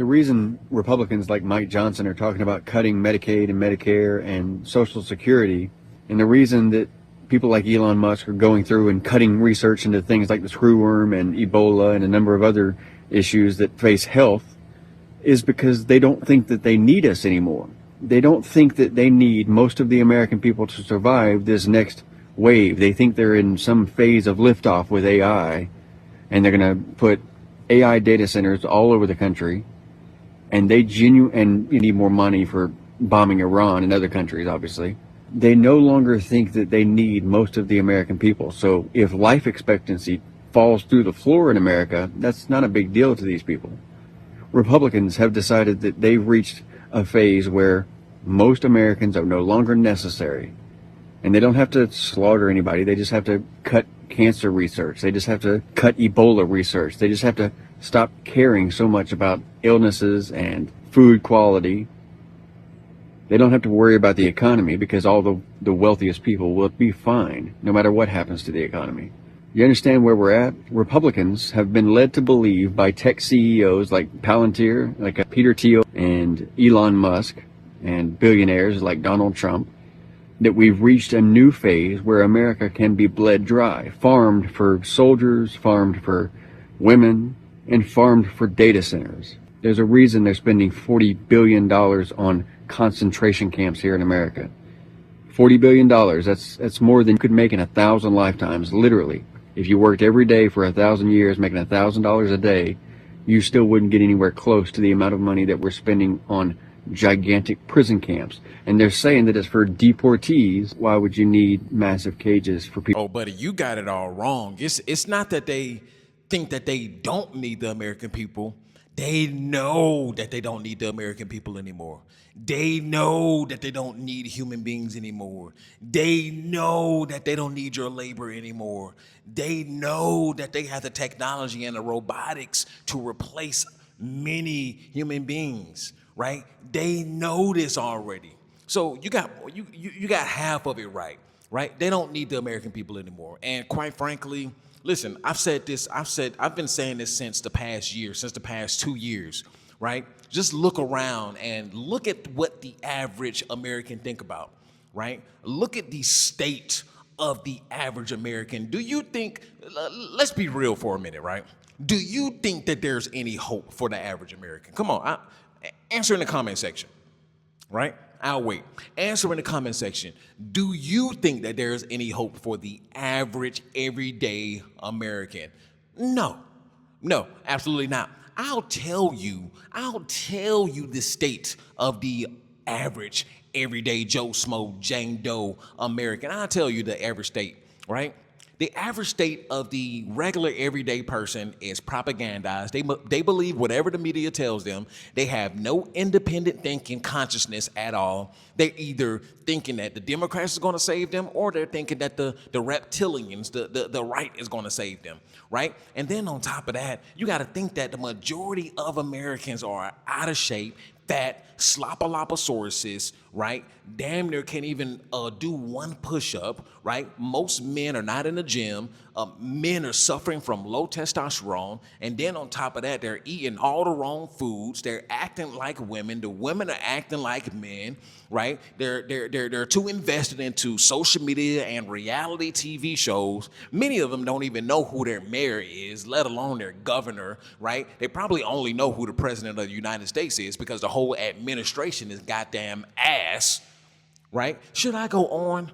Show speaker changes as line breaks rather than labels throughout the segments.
The reason Republicans like Mike Johnson are talking about cutting Medicaid and Medicare and Social Security, and the reason that people like Elon Musk are going through and cutting research into things like the screwworm and Ebola and a number of other issues that face health, is because they don't think that they need us anymore. They don't think that they need most of the American people to survive this next wave. They think they're in some phase of liftoff with AI, and they're going to put AI data centers all over the country, and and you need more money for bombing Iran and other countries, obviously. They no longer think that they need most of the American people. So if life expectancy falls through the floor in America, that's not a big deal to these people. Republicans have decided that they've reached a phase where most Americans are no longer necessary. And they don't have to slaughter anybody. They just have to cut cancer research. They just have to cut Ebola research. They just have to stop caring so much about illnesses and food quality. They don't have to worry about the economy because all the wealthiest people will be fine no matter what happens to the economy. You understand where we're at? Republicans have been led to believe by tech CEOs like Palantir, like Peter Thiel and Elon Musk, and billionaires like Donald Trump, that we've reached a new phase where America can be bled dry, farmed for soldiers, farmed for women, and farmed for data centers. There's a reason they're spending $40 billion on concentration camps here in America. $40 billion, that's more than you could make in 1,000 lifetimes, literally. If you worked every day for 1,000 years, making $1,000 a day, you still wouldn't get anywhere close to the amount of money that we're spending on gigantic prison camps. And they're saying that it's for deportees. Why would you need massive cages for people?
Oh, buddy, you got it all wrong. It's not that they think that they don't need the American people. They know that they don't need the American people anymore. They know that they don't need human beings anymore. They know that they don't need your labor anymore. They know that they have the technology and the robotics to replace many human beings, right? They know this already. So you got half of it right, right? They don't need the American people anymore. And quite frankly, listen, I've been saying this since the past year, since the past 2 years, right? Just look around and look at what the average American think about, right? Look at the state of the average American. Do you think, let's be real for a minute, right? Do you think that there's any hope for the average American? Come on, answer in the comment section, right? I'll wait. Answer in the comment section. Do you think that there's any hope for the average, everyday American? No, absolutely not. I'll tell you the state of the average, everyday Joe Smo, Jane Doe American. I'll tell you the average state, right? The average state of the regular everyday person is propagandized. They believe whatever the media tells them. They have no independent thinking consciousness at all. They're either thinking that the Democrats is going to save them, or they're thinking that the reptilians, the right is going to save them, right? And then on top of that, you got to think that the majority of Americans are out of shape, fat, sloppalopasauruses, right? Damn near can't even do one push-up, right? Most men are not in the gym. Men are suffering from low testosterone. And then on top of that, they're eating all the wrong foods. They're acting like women. The women are acting like men, right? They're too invested into social media and reality TV shows. Many of them don't even know who their mayor is, let alone their governor, right? They probably only know who the president of the United States is because the whole administration is goddamn ass, right? Should I go on?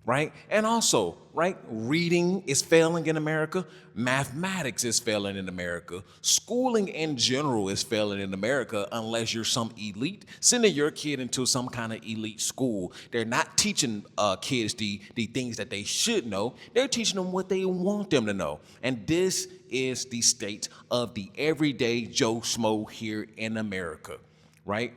Right? And also, right, reading is failing in America. Mathematics is failing in America. Schooling in general is failing in America unless you're some elite. Sending your kid into some kind of elite school. They're not teaching kids the things that they should know. They're teaching them what they want them to know. And this is the state of the everyday Joe Schmo here in America, right?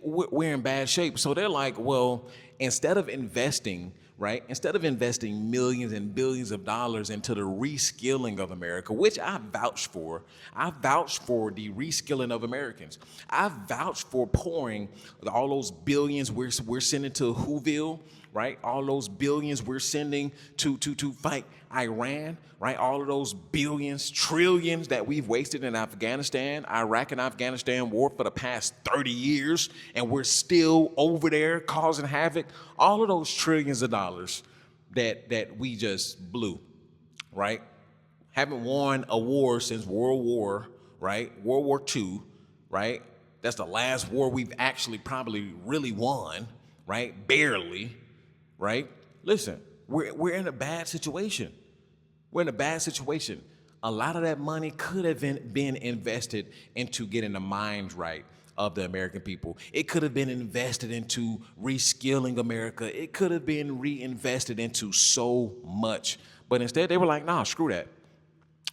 We're in bad shape. So they're like, well, instead of investing millions and billions of dollars into the reskilling of America, which I vouch for the reskilling of Americans. I vouch for pouring all those billions we're sending to Whoville, right? All those billions we're sending to fight Iran, right? All of those billions, trillions that we've wasted in Afghanistan, Iraq and Afghanistan war for the past 30 years, and we're still over there causing havoc. All of those trillions of dollars that we just blew, right? Haven't won a war since World War, right? World War II, right? That's the last war we've actually probably really won, right? Barely, right? Listen, we're in a bad situation. We're in a bad situation. A lot of that money could have been invested into getting the minds right of the American people. It could have been invested into reskilling America. It could have been reinvested into so much. But instead, they were like, nah, screw that.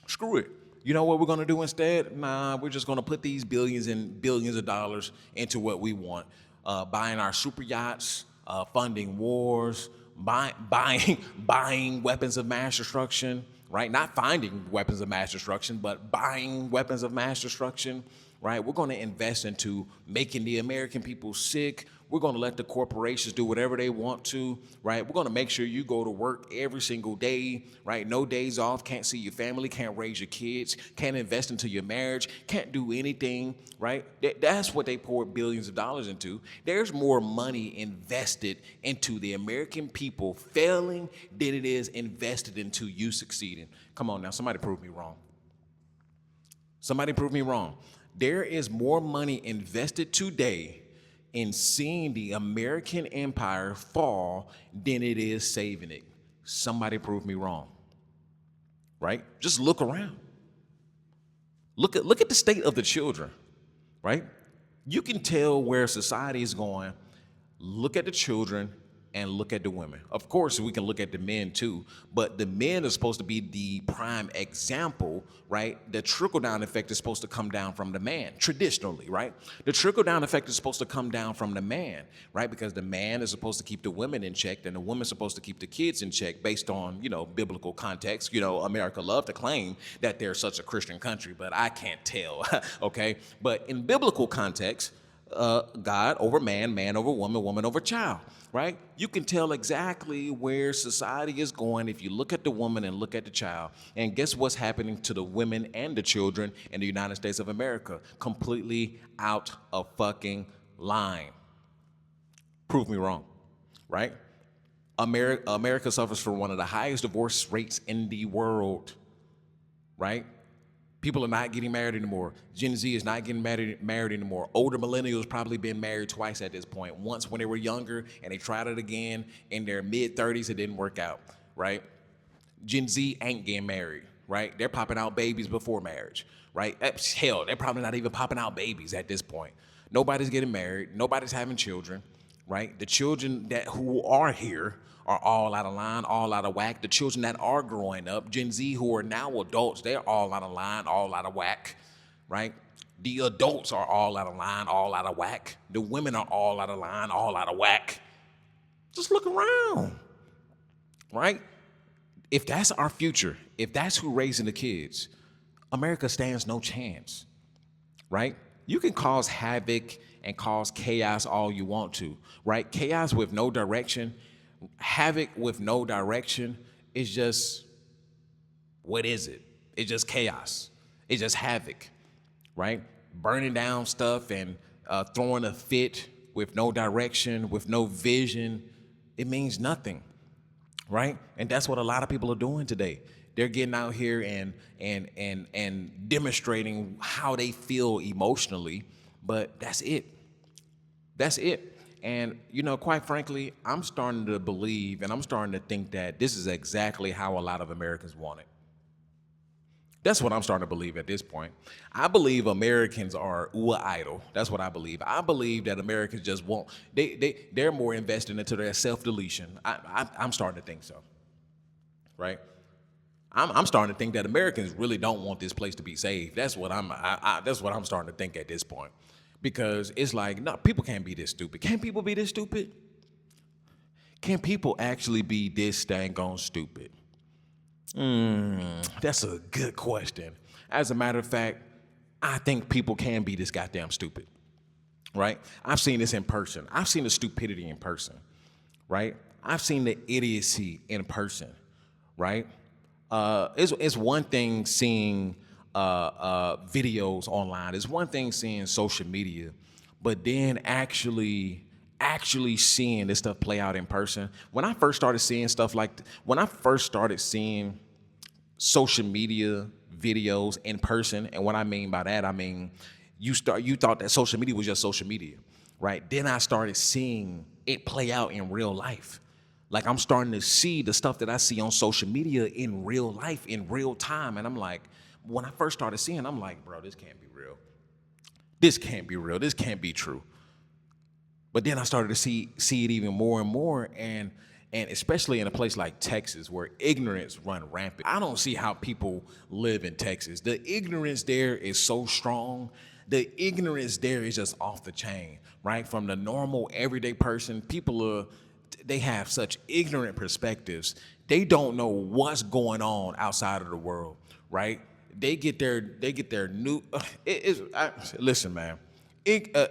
Screw it. You know what we're going to do instead? Nah, we're just going to put these billions and billions of dollars into what we want. Buying our super yachts, funding wars, buying weapons of mass destruction, right? Not finding weapons of mass destruction, but buying weapons of mass destruction, right? We're going to invest into making the American people sick. We're going to let the corporations do whatever they want to, right? We're going to make sure you go to work every single day, right? No days off, can't see your family, can't raise your kids, can't invest into your marriage, can't do anything, right? That's what they poured billions of dollars into. There's more money invested into the American people failing than it is invested into you succeeding. Come on now, somebody prove me wrong. Somebody prove me wrong. There is more money invested today in seeing the American empire fall than it is saving it. Somebody prove me wrong. Right? Just look around. Look at the state of the children, right? You can tell where society is going. Look at the children and look at the women. Of course, we can look at the men too, but the men are supposed to be the prime example, right? The trickle-down effect is supposed to come down from the man, traditionally, right? The trickle-down effect is supposed to come down from the man, right? Because the man is supposed to keep the women in check, and the woman's supposed to keep the kids in check based on, biblical context. America love to claim that they're such a Christian country, but I can't tell, okay? But in biblical context, God over man, man over woman, woman over child, right? You can tell exactly where society is going if you look at the woman and look at the child. And guess what's happening to the women and the children in the United States of America? Completely out of fucking line. Prove me wrong, right? America suffers from one of the highest divorce rates in the world, right? People are not getting married anymore. Gen Z is not getting married anymore. Older millennials probably been married twice at this point. Once when they were younger and they tried it again in their mid-30s, it didn't work out, right? Gen Z ain't getting married, right? They're popping out babies before marriage, right? Hell, they're probably not even popping out babies at this point. Nobody's getting married. Nobody's having children, right? The children who are here are all out of line, all out of whack. The children that are growing up, Gen Z, who are now adults, they're all out of line, all out of whack, right? The adults are all out of line, all out of whack. The women are all out of line, all out of whack. Just look around, right? If that's our future, if that's who's raising the kids, America stands no chance, right? You can cause havoc and cause chaos all you want to, right? Chaos with no direction, havoc with no direction is just, what is it? It's just chaos. It's just havoc, right? Burning down stuff and throwing a fit with no direction, with no vision, it means nothing, right? And that's what a lot of people are doing today. They're getting out here and demonstrating how they feel emotionally, but that's it. That's it. And, quite frankly, I'm starting to believe and I'm starting to think that this is exactly how a lot of Americans want it. That's what I'm starting to believe at this point. I believe Americans are idle. That's what I believe. I believe that Americans just won't. They're more invested into their self-deletion. I'm starting to think so, right? I'm starting to think that Americans really don't want this place to be saved. That's what that's what I'm starting to think at this point. Because it's like, no, people can't be this stupid. Can people be this stupid? Can people actually be this dang on stupid? That's a good question. As a matter of fact, I think people can be this goddamn stupid, right? I've seen this in person. I've seen the stupidity in person, right? I've seen the idiocy in person, right? It's one thing seeing videos online. It's one thing seeing social media, but then actually seeing this stuff play out in person. When I first started seeing stuff when I first started seeing social media videos in person, and what I mean by that, I mean you thought that social media was just social media, right? Then I started seeing it play out in real life. Like I'm starting to see the stuff that I see on social media in real life, in real time. And I'm like, when I first started seeing, I'm like, bro, this can't be real. This can't be real. This can't be true. But then I started to see it even more and more, and especially in a place like Texas where ignorance run rampant. I don't see how people live in Texas. The ignorance there is so strong. The ignorance there is just off the chain, right? From the normal everyday person, they have such ignorant perspectives. They don't know what's going on outside of the world, right? They get their new. Listen, man.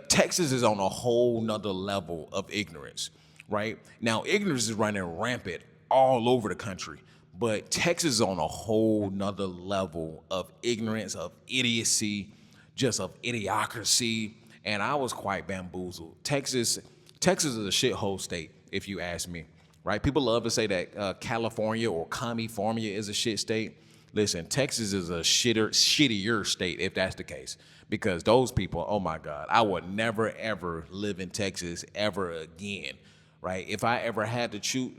Texas is on a whole nother level of ignorance, right? Now, ignorance is running rampant all over the country, but Texas is on a whole nother level of ignorance, of idiocy, just of idiocracy, and I was quite bamboozled. Texas is a shithole state, if you ask me, right? People love to say that California or California is a shit state. Listen, Texas is a shittier state if that's the case. Because those people, oh my God, I would never ever live in Texas ever again, right? If I ever had to choose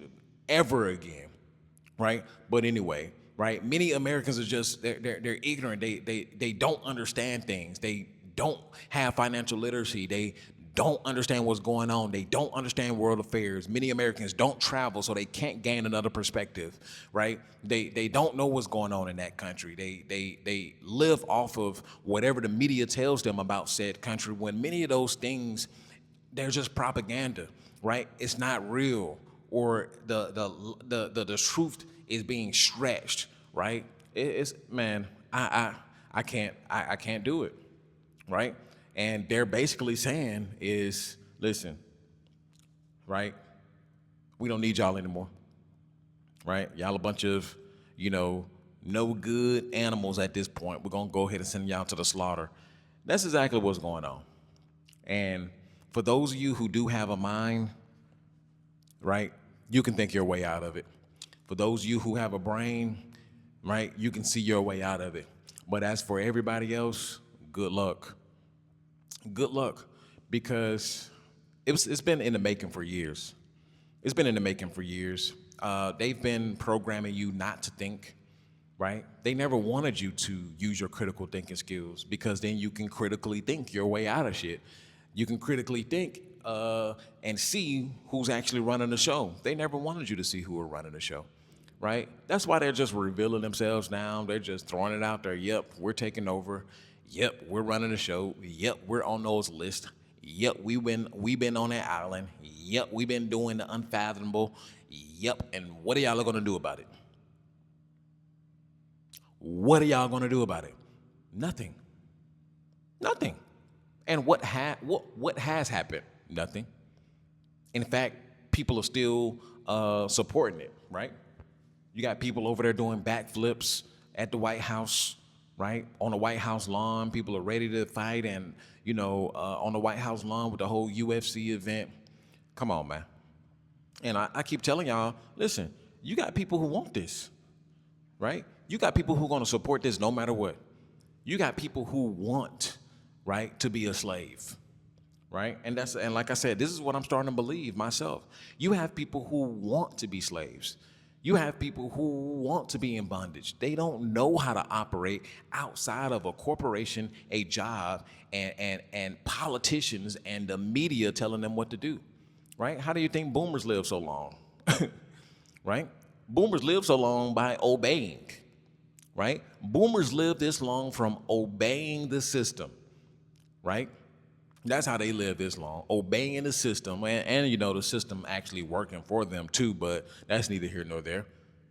ever again, right? But anyway, right? Many Americans are just they're ignorant. They don't understand things. They don't have financial literacy. They don't understand what's going on. They don't understand world affairs. Many Americans don't travel, so they can't gain another perspective, right? They don't know what's going on in that country. They live off of whatever the media tells them about said country, when many of those things, they're just propaganda, right? It's not real, or the truth is being stretched, right? It's man, I can't do it, right? And they're basically saying is, listen, right? We don't need y'all anymore, right? Y'all a bunch of, no good animals at this point. We're gonna go ahead and send y'all to the slaughter. That's exactly what's going on. And for those of you who do have a mind, right, you can think your way out of it. For those of you who have a brain, right, you can see your way out of it. But as for everybody else, good luck. Good luck, because it's been in the making for years. It's been in the making for years. They've been programming you not to think, right? They never wanted you to use your critical thinking skills, because then you can critically think your way out of shit. You can critically think and see who's actually running the show. They never wanted you to see who were running the show, right? That's why they're just revealing themselves now. They're just throwing it out there. Yep, we're taking over. Yep, we're running the show. Yep, we're on those lists. Yep, we've been on that island. Yep, we've been doing the unfathomable. Yep, and what are y'all gonna do about it? What are y'all gonna do about it? Nothing. Nothing. And what has happened? Nothing. In fact, people are still supporting it, right? You got people over there doing backflips at the White House, right? On the White House lawn, people are ready to fight, and on the White House lawn with the whole UFC event. Come on, man. And I keep telling y'all, listen, you got people who want this, right? You got people who are going to support this no matter what. You got people who want, right, to be a slave, right? And like I said, this is what I'm starting to believe myself. You have people who want to be slaves. You have people who want to be in bondage. They don't know how to operate outside of a corporation, a job, and politicians and the media telling them what to do, right? How do you think boomers live so long, right? Boomers live so long by obeying, right? Boomers live this long from obeying the system, right? That's how they live this long, obeying the system, and the system actually working for them too, but that's neither here nor there.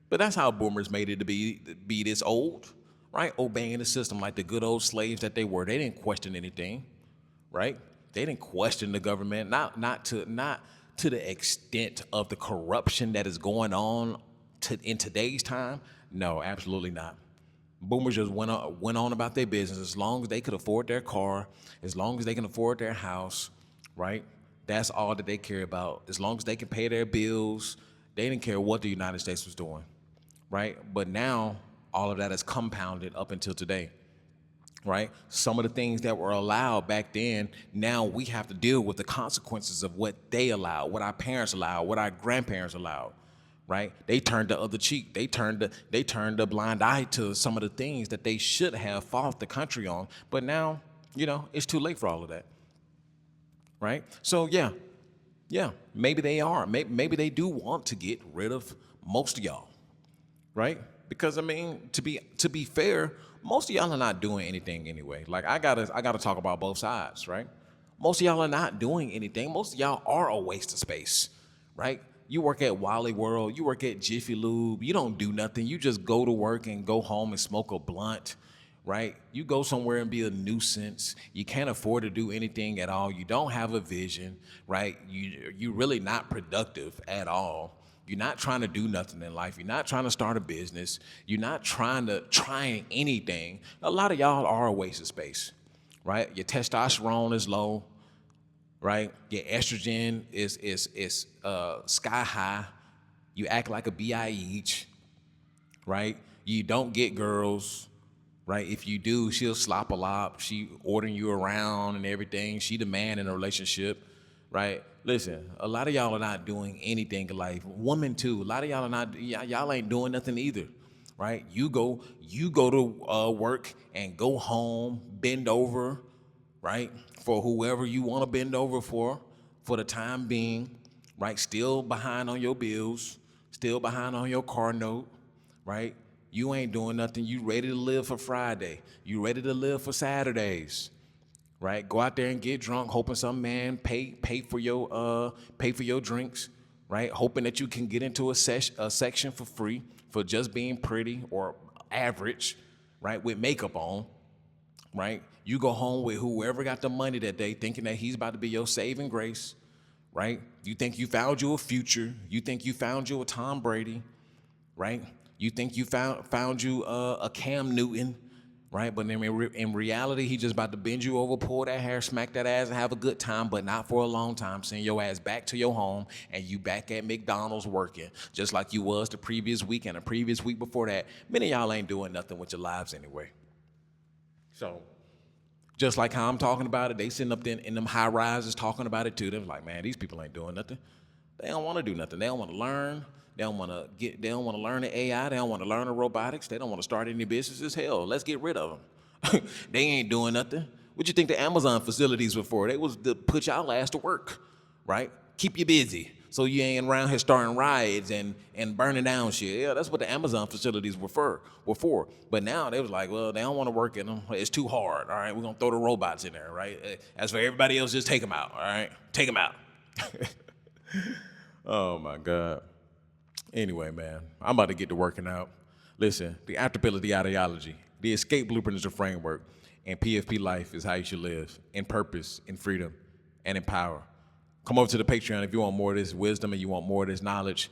But that's how boomers made it to be this old, right? Obeying the system like the good old slaves that they were. They didn't question anything, right? They didn't question the government, not to the extent of the corruption that is going on in today's time. No, absolutely not. Boomers just went on about their business. As long as they could afford their car, as long as they can afford their house, right? That's all that they care about. As long as they can pay their bills, they didn't care what the United States was doing, right? But now all of that is compounded up until today, right? Some of the things that were allowed back then, now we have to deal with the consequences of what they allowed, what our parents allowed, what our grandparents allowed, right? They turned the other cheek. They turned a blind eye to some of the things that they should have fought the country on. But now, it's too late for all of that, right? So yeah, maybe they are. Maybe they do want to get rid of most of y'all, right? Because I mean, to be fair, most of y'all are not doing anything anyway. Like I gotta talk about both sides, right? Most of y'all are not doing anything. Most of y'all are a waste of space, right? You work at Wally World, you work at Jiffy Lube, you don't do nothing. You just go to work and go home and smoke a blunt, right? You go somewhere and be a nuisance. You can't afford to do anything at all. You don't have a vision, right? You're really not productive at all. You're not trying to do nothing in life. You're not trying to start a business. You're not trying anything. A lot of y'all are a waste of space, right? Your testosterone is low, right? Your estrogen is sky high. You act like a BIH, right? You don't get girls, right? If you do, she'll slop a lot. She ordering you around and everything. She the man in a relationship, right? Listen, a lot of y'all are not doing anything in life. Women too. A lot of y'all are not. Y'all ain't doing nothing either, right? You go to work and go home, bend over, right? For whoever you want to bend over for the time being, right? Still behind on your bills, still behind on your car note, right? You ain't doing nothing. You ready to live for Friday. You ready to live for Saturdays, right? Go out there and get drunk, hoping some man pay for your drinks, right? Hoping that you can get into a section for free for just being pretty or average, right? With makeup on, right? You go home with whoever got the money that day, thinking that he's about to be your saving grace, right? You think you found you a future. You think you found you a Tom Brady, right? You think you found you a Cam Newton, right? But in reality, he just about to bend you over, pull that hair, smack that ass, and have a good time, but not for a long time. Send your ass back to your home, and you back at McDonald's working, just like you was the previous week and the previous week before that. Many of y'all ain't doing nothing with your lives anyway. So, just like how I'm talking about it, they sitting up there in them high rises talking about it too. They're like, man, these people ain't doing nothing. They don't want to do nothing. They don't want to learn. They don't want to learn the AI. They don't want to learn the robotics. They don't want to start any businesses. Hell, let's get rid of them. They ain't doing nothing. What you think the Amazon facilities were for? They was to put y'all ass to work, right? Keep you busy so you ain't around here starting riots and burning down shit. Yeah, that's what the Amazon facilities were for. But now they was like, well, they don't want to work in them. It's too hard. All right, we're gonna throw the robots in there, right? As for everybody else, just take them out. All right, take them out. Oh my God. Anyway, man, I'm about to get to working out. Listen, the adaptability ideology, the escape blueprint is a framework, and PFP life is how you should live in purpose, in freedom, and in power. Come over to the Patreon if you want more of this wisdom and you want more of this knowledge.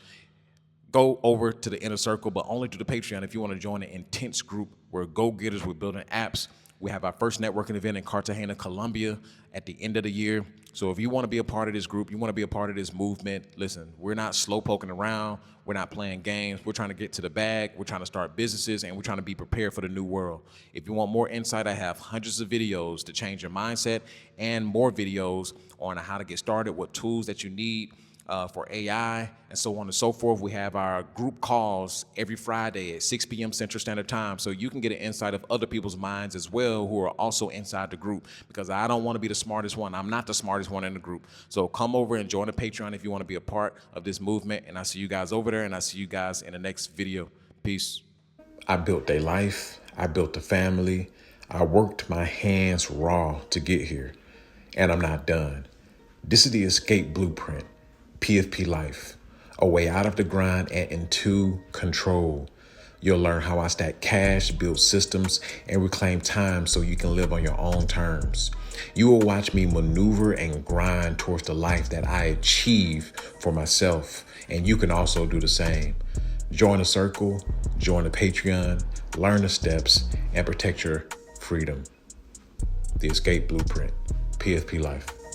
Go over to the inner circle, but only to the Patreon if you want to join an intense group where go-getters, we're building apps. We have our first networking event in Cartagena, Colombia at the end of the year. So if you want to be a part of this group, you want to be a part of this movement, listen, we're not slow poking around. We're not playing games. We're trying to get to the bag. We're trying to start businesses, and we're trying to be prepared for the new world. If you want more insight, I have hundreds of videos to change your mindset and more videos on how to get started, what tools that you need for AI, and so on and so forth. We have our group calls every Friday at 6 p.m. Central Standard Time, so you can get an insight of other people's minds as well who are also inside the group, because I don't want to be the smartest one. I'm not the smartest one in the group. So come over and join the Patreon if you want to be a part of this movement, and I see you guys over there, and I see you guys in the next video. Peace. I built a life. I built a family. I worked my hands raw to get here, and I'm not done. This is the escape blueprint. PFP life, a way out of the grind and into control. You'll learn how I stack cash, build systems, and reclaim time so you can live on your own terms. You will watch me maneuver and grind towards the life that I achieve for myself. And you can also do the same. Join the circle, join the Patreon, learn the steps, and protect your freedom. The Escape Blueprint. PFP Life.